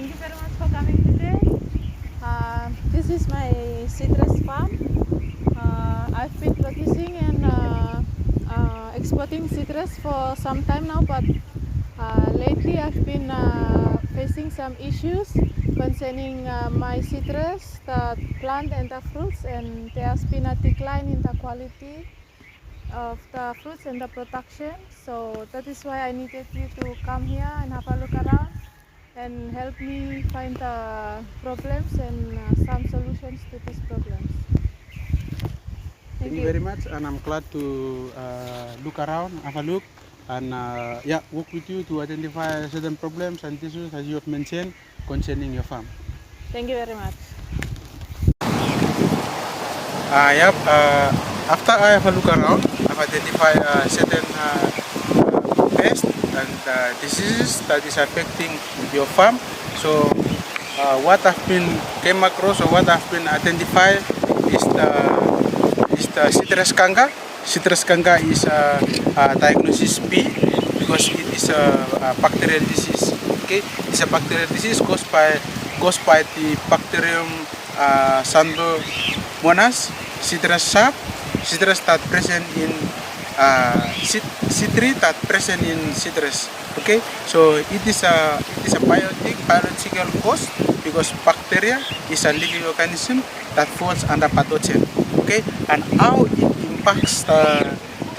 Thank you very much for coming today. This is my citrus farm. I've been practicing and exporting citrus for some time now, but lately I've been facing some issues concerning my citrus, the plant and the fruits, and there's been a decline in the quality of the fruits and the production. So that is why I needed you to come here and have a look around and help me find the problems and some solutions to these problems. Thank you very much, and I'm glad to look around, have a look, and work with you to identify certain problems and issues as you have mentioned concerning your farm. Thank you very much. After I have a look around, I've identified certain pests and diseases that is affecting your farm. So what I've been came across or what I've been identified is the citrus kanga. Citrus kanga is diagnosis B because it is a bacterial disease. Okay, it's a bacterial disease caused by the bacterium Xanthomonas citrus sap. Citrus that present in C3 that present in citrus. Okay, so it is a biological cause because bacteria is a living organism that falls under pathogen. Okay, and how it impacts the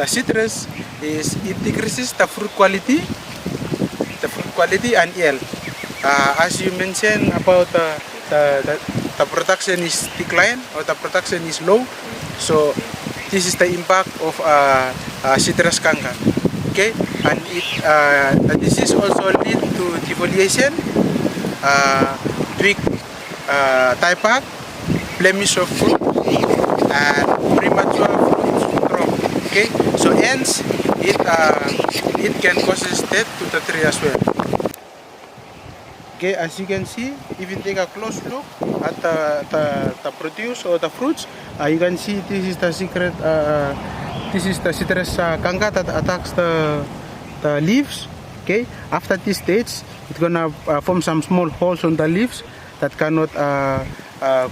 citrus is it decreases the fruit quality and yield. As you mentioned about the production is decline or the production is low, so this is the impact of citrus kanga. Okay, and the disease also lead to defoliation, twig type, blemish of fruit, and premature fruit drop. Okay, so hence it can cause death to the tree as well. Okay, as you can see, if you take a close look at the produce or the fruits, you can see this is the secret. This is the citrus kanga that attacks the leaves. Okay, after this stage, it's gonna form some small holes on the leaves that cannot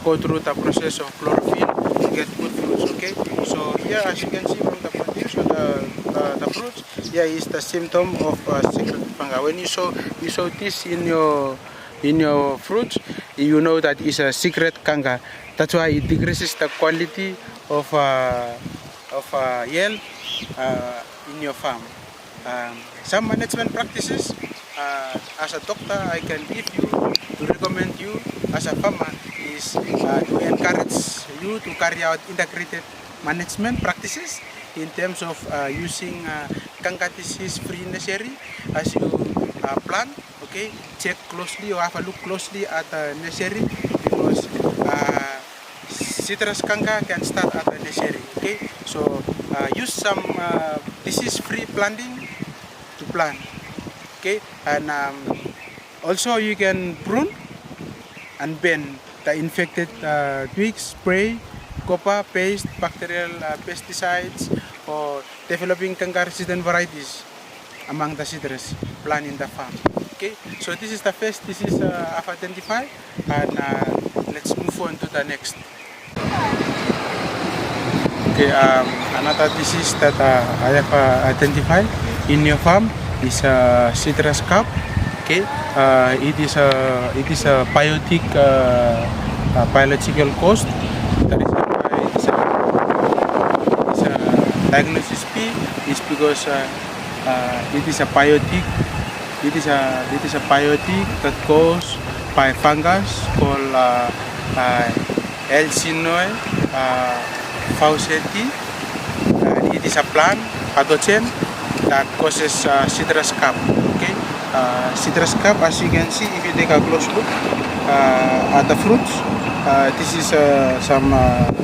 go through the process of chlorophyll to get good fruits. Okay, so here, as you can see from the produce or the fruits, here is the symptom of secret kanga. When you saw this in your fruits, you know that it's a secret kanga. That's why it decreases the quality of yield in your farm. Some management practices, as a doctor, I can give you to recommend you as a farmer is to encourage you to carry out integrated management practices in terms of using kanga disease-free nursery as you plant. Okay, check closely or have a look closely at the nursery because citrus kanga can start at the nursery. Okay, so use some disease-free planting to plant. Okay, and also you can prune and bend the infected twigs, spray copper paste, bacterial pesticides, or developing kanga-resistant varieties among the citrus plant in the farm. Okay, so this is the first disease I've identified, and let's move on to the next. Okay, another disease that I have identified in your farm is citrus cap. Okay, it is a biotic biological cause. That is why it's a diagnosis B is because it is a biotic. It is a biotic that caused by fungus called Yersinia fawcettii. It is a plant pathogen that causes citrus cap. Okay, citrus cap, as you can see, if you take a close look at the fruits, this is some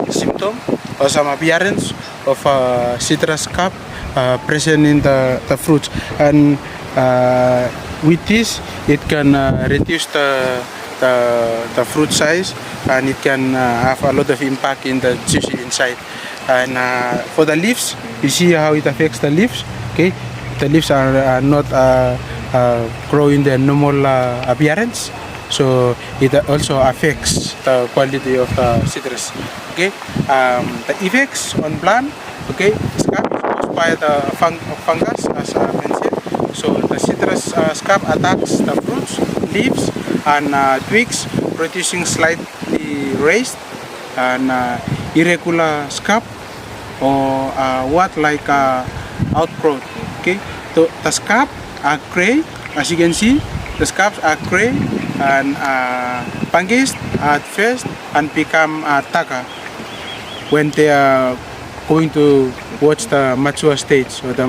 symptom or some appearance of citrus cap present in the fruits, and with this it can reduce the fruit size, and it can have a lot of impact in the juicy inside. And for the leaves, you see how it affects the leaves. Okay, the leaves are not growing their normal appearance. so it also affects the quality of the citrus. Okay, the effects on plant. Okay, scab is caused by the fungus, as I mentioned. So the citrus scab attacks the fruits, leaves, and twigs, producing slightly raised and irregular scab or what like outgrowth. Okay, so the scab are gray, as you can see. The scabs are gray and fungicide at first and become taga when they are going to watch the mature stage or the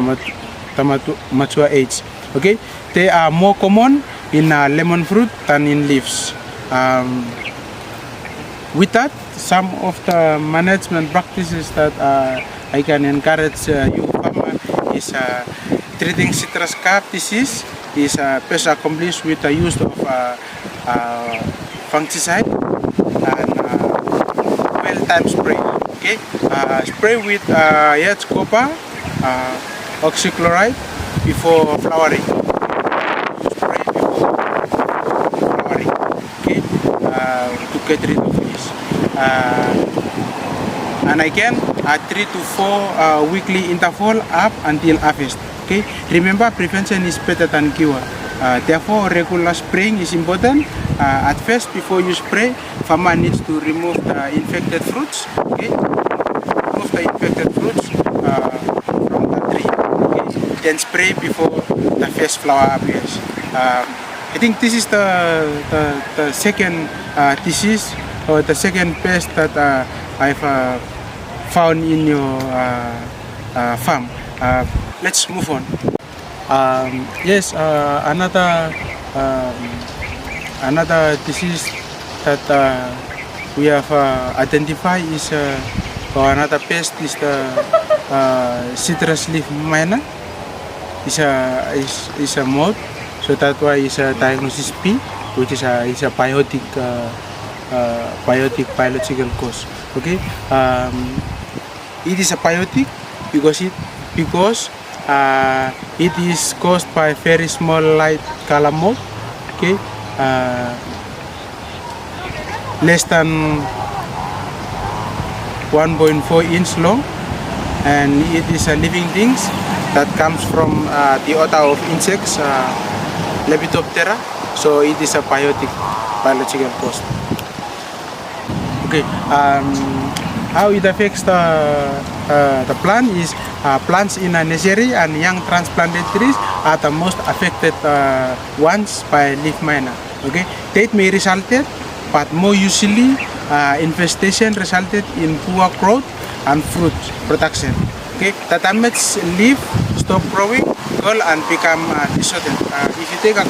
mature age. Okay, they are more common in lemon fruit than in leaves. With that, some of the management practices that I can encourage you farmer is treating citrus scab disease is best accomplished with the use of fungicide and well-timed spray. Okay, spray with yacht copper, oxychloride before flowering. Spray before flowering. Okay, to get rid of this. And again, 3 to 4 weekly interval up until harvest. Okay, remember prevention is better than cure. Therefore, regular spraying is important. At first, before you spray, farmer needs to remove the infected fruits. Okay, remove the infected fruits from the tree. Okay, then spray before the first flower appears. I think this is the second disease or the second pest that I've found in your farm. Let's move on. Yes, another disease that we have identified is or another pest is the citrus leaf miner. Is a mold, so that's why it's a diagnosis P, which is a biotic biological cause. Okay, it is a biotic because it is caused by very small light color mold. Okay, less than 1.4 inch long, and it is a living things that comes from the otter of insects, Lepidoptera. So it is a biotic biological cause. Okay, how it affects the plant is plants in a nursery and young transplanted trees are the most affected ones by leaf miner. Okay, that may resulted, but more usually infestation resulted in poor growth and fruit production. Okay, the damaged leaf stop growing, curl, and become disordered. If you take a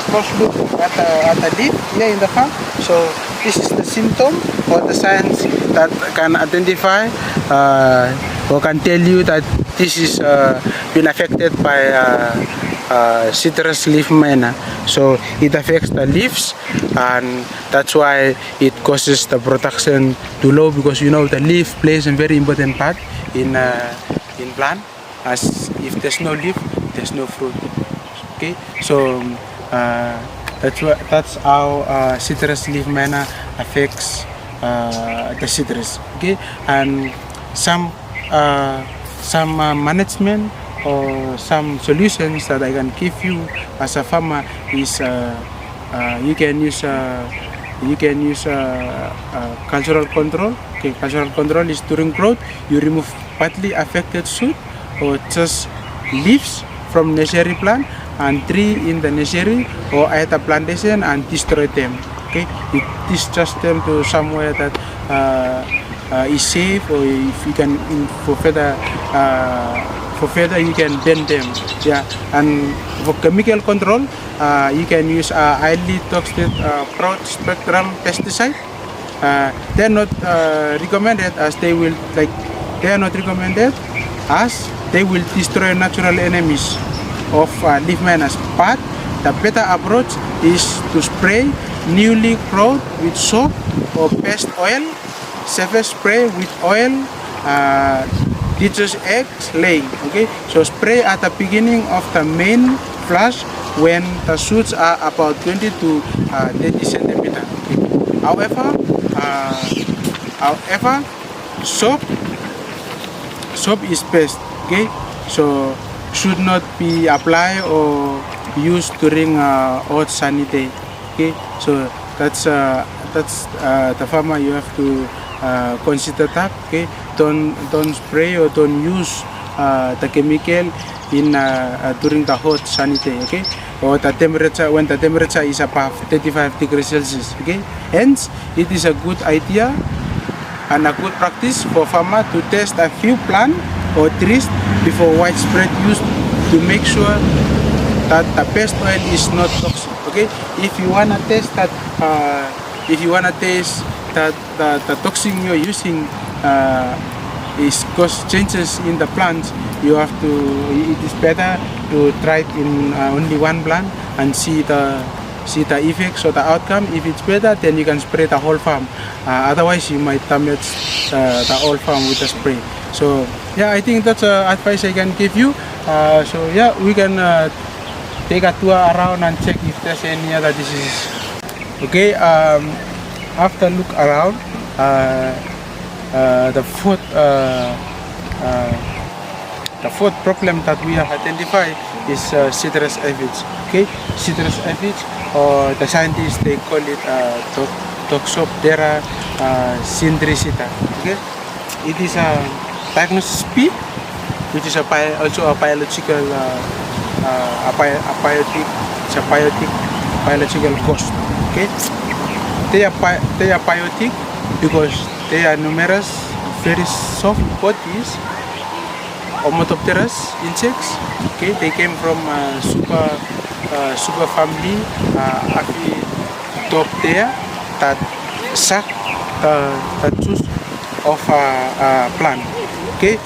close look at the leaf here in the farm, so this is the symptom or the signs that can identify or can tell you that this is been affected by citrus leaf miner. So it affects the leaves, and that's why it causes the production to low, because you know the leaf plays a very important part in plant, as if there's no leaf, there's no fruit. Okay, so that's how citrus leaf miner affects the citrus. Okay, and some management or some solutions that I can give you as a farmer is you can use cultural control. Okay, cultural control is during growth you remove partly affected shoot or just leaves from nursery plant and tree in the nursery or at a plantation and destroy them. Okay, you discharge them to somewhere that is safe, or if you can for further you can bend them. Yeah, and for chemical control you can use highly toxic broad spectrum pesticide. They're not recommended as they will destroy natural enemies of leaf miners, but the better approach is to spray newly grown with soap or pest oil. Surface spray with oil reduces eggs laying. Okay, so spray at the beginning of the main flush when the shoots are about 20 to 30 centimeter. Okay. However, soap is best. Okay, so should not be applied or used during hot sunny day. Okay, so that's the farmer, you have to consider that. Okay, don't spray or don't use the chemical in during the hot sunny day. Okay, or the temperature, when the temperature is above 35 degrees Celsius. Okay, hence it is a good idea and a good practice for farmer to test a few plants or trees before widespread use to make sure that the pest oil is not toxic. Okay, if you wanna test that, the toxin you're using is cause changes in the plants, you have to. It is better to try it in only one plant and see the effects or the outcome. If it's better, then you can spray the whole farm. Otherwise, you might damage the whole farm with the spray. So yeah, I think that's advice I can give you. So yeah, we can take a tour around and check if there's any other diseases. Okay, after look around, the fourth problem that we have identified is citrus aphids. Okay, citrus aphids, or the scientists they call it Toxoptera cyntricita. Okay, it is a diagnosis P, which is also a biological biological cost. Okay, they are biotic because they are numerous, very soft bodies, Homotopterous insects. Okay, they came from super family Aphidoptera that suck the juice of a plant. Okay,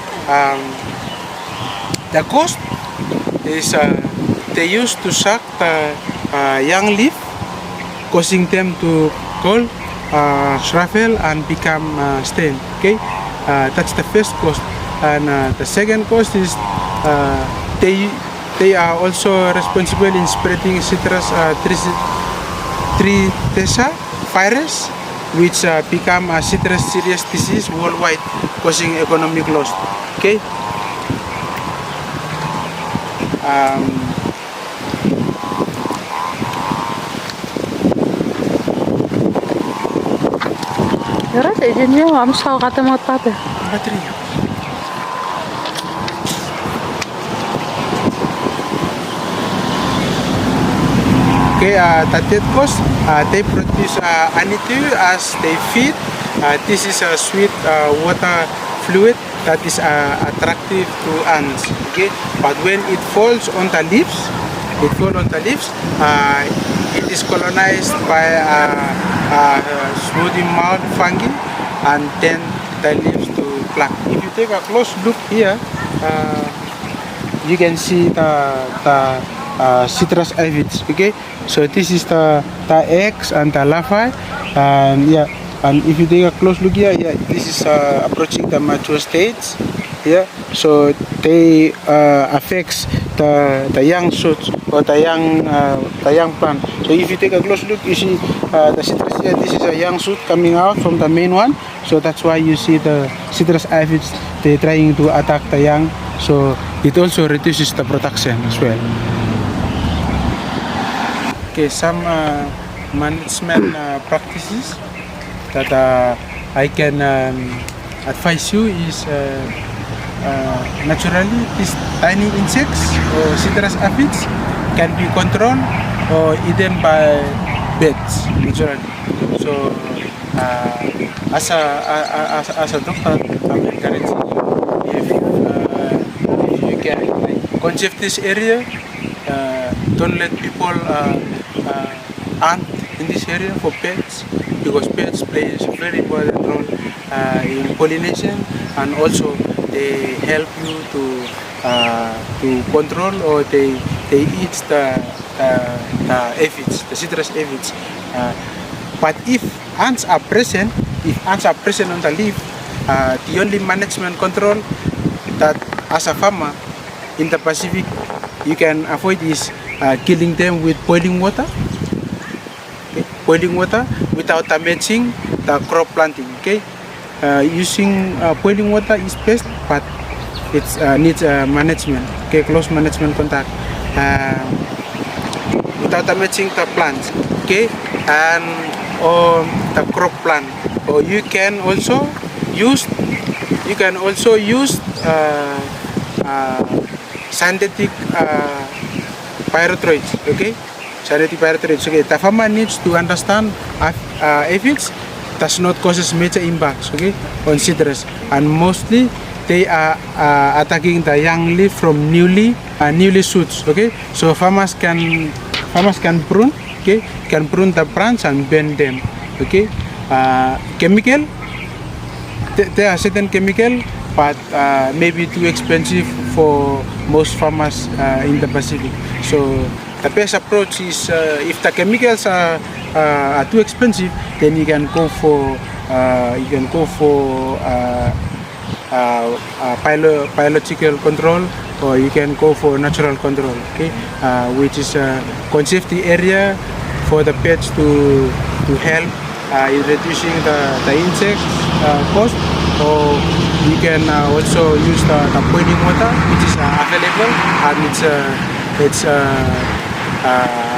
the cost is they used to suck the young leaf, causing them to cold, shrivel and become stain. Okay, that's the first cost. And the second cause is they are also responsible in spreading citrus trichosis virus, which become a citrus serious disease worldwide, causing economic loss. Okay. Yara tejenya am sao kata mat pate. Bateria. Okay, the third cause, they produce honeydew as they feed. This is a sweet water fluid that is attractive to ants. Okay, but when it falls on the leaves, it is colonized by smoothie mouth fungi, and then the leaves to black. If you take a close look here, you can see the citrus aphids. Okay, so this is the eggs and the larvae, and yeah, and if you take a close look here, yeah, this is approaching the mature stage. Yeah, so they affects the young shoots or the young plant. So if you take a close look, you see the citrus here. This is a young shoot coming out from the main one. So that's why you see the citrus aphids. They trying to attack the young. So it also reduces the production as well. Okay, some management practices that I can advise you is naturally these tiny insects or citrus aphids can be controlled or eaten by birds naturally. So as a doctor, I'm encouraging you, if you can conserve this area, don't let people hunt in this area for pets, because pets play a very important role in pollination, and also they help you to control, or they eat the aphids, the citrus aphids. But if ants are present on the leaf, the only management control that as a farmer in the Pacific you can avoid is killing them with boiling water. Okay? Boiling water without damaging the crop planting. Okay, using boiling water is best, but it needs management. Okay, close management contact without damaging the plant. Okay, and or the crop plant. Or you can also use synthetic pyrethroids. Okay, synthetic pyrethroids. Okay, the farmer needs to understand aphids does not causes major impacts. Okay, on citrus, and mostly they are attacking the young leaf from newly shoots. Okay, so farmers can prune. Okay, can prune the branch and bend them. Okay, chemical. There are certain chemical, but maybe too expensive for most farmers in the Pacific. So the best approach is if the chemicals are too expensive, then you can go for biological control, or you can go for natural control. Okay, which is conserve the area for the pets to help in reducing the insect cost, or you can also use the boiling water, which is available, and it's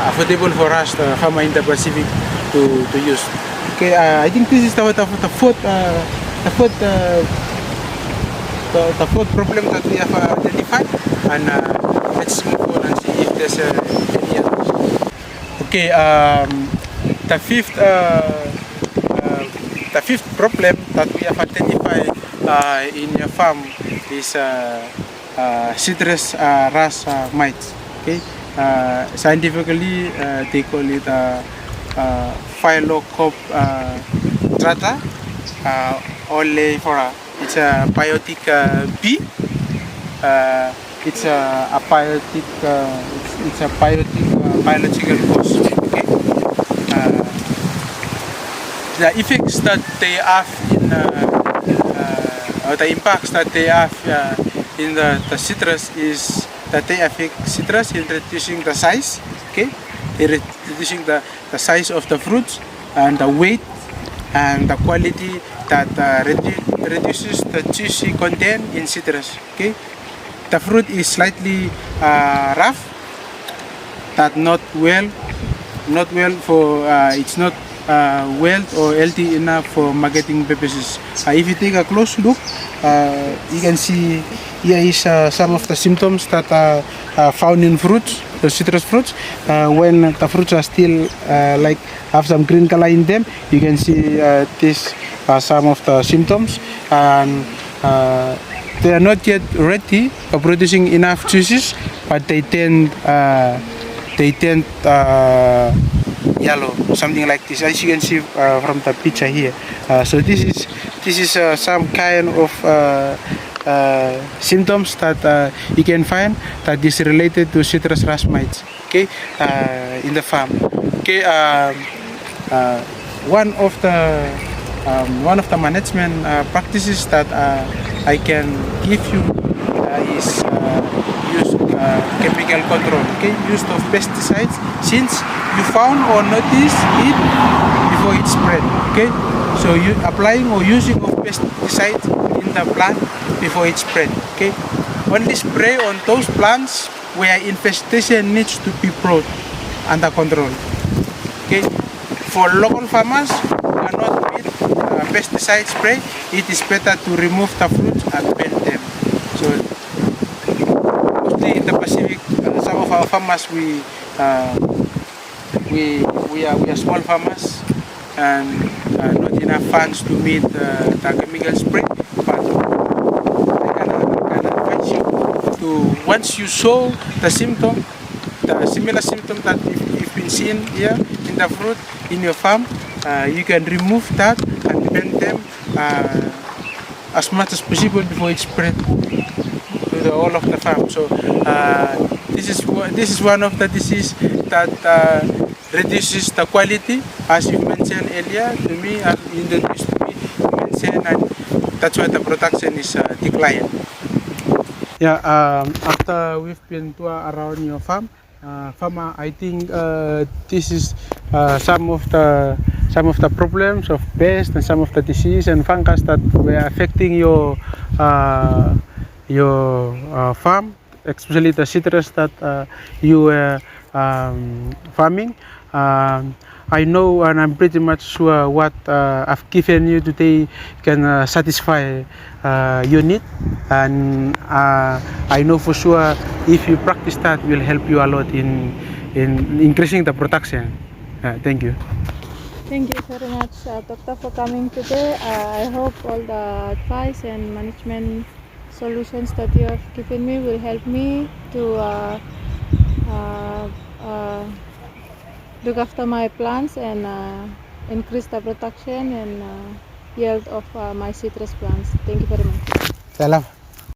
affordable for us, the farmer in the Pacific, to use. Okay, I think this is the fourth problem that we have identified, and let's move on and see if there's any others. Okay, the fifth problem that we have identified in your farm is citrus rust mites. Okay, scientifically they call it Phyllocoptrata oleifera. It's a biotic bee. It's a biotic. It's a biotic biological cause. Okay. The effects that they have or the impacts that they have in the citrus is that they affect citrus in reducing the size. Okay, reducing the size of the fruits and the weight and the quality, that reduces the juicy content in citrus. Okay, the fruit is slightly rough, that not well for it's not well or healthy enough for marketing purposes. If you take a close look, you can see here is some of the symptoms that are found in fruits, the citrus fruits. When the fruits are still like have some green color in them, you can see this some of the symptoms, and they are not yet ready for producing enough juices, but they tend yellow, something like this, as you can see from the picture here. So this is some kind of symptoms that you can find that is related to citrus rust mites. Okay, in the farm. Okay, one of the management practices that I can give you is use chemical control. Okay, use of pesticides since you found or noticed it before it spread. Okay, so you applying or using of pesticides in the plant before it spread. Okay, only spray on those plants where infestation needs to be brought under control. Okay, for local farmers who cannot meet pesticide spray, it is better to remove the fruits and bend them. So mostly in the Pacific, some of our farmers we are small farmers and not enough funds to meet the chemical spray, but I can advise you to, once you saw the symptom, the similar symptom that you've been seeing here in the fruit in your farm, you can remove that and bend them as much as possible before it spread to the whole of the farm. So this is one of the disease that reduces the quality, as you mentioned earlier to me, as you introduced to me, you mentioned, and that's why the production is declining. Yeah, after we've been to around your farm, I think this is some of the problems of pests and some of the disease and fungus that were affecting your farm, especially the citrus that you were farming. I know and I'm pretty much sure what I've given you today can satisfy your need, and I know for sure if you practice that will help you a lot in increasing the production. Thank you. Thank you very much, Doctor, for coming today. I hope all the advice and management solutions that you have given me will help me to uh, uh, look after my plants and increase the production and yield of my citrus plants. Thank you very much. Salam.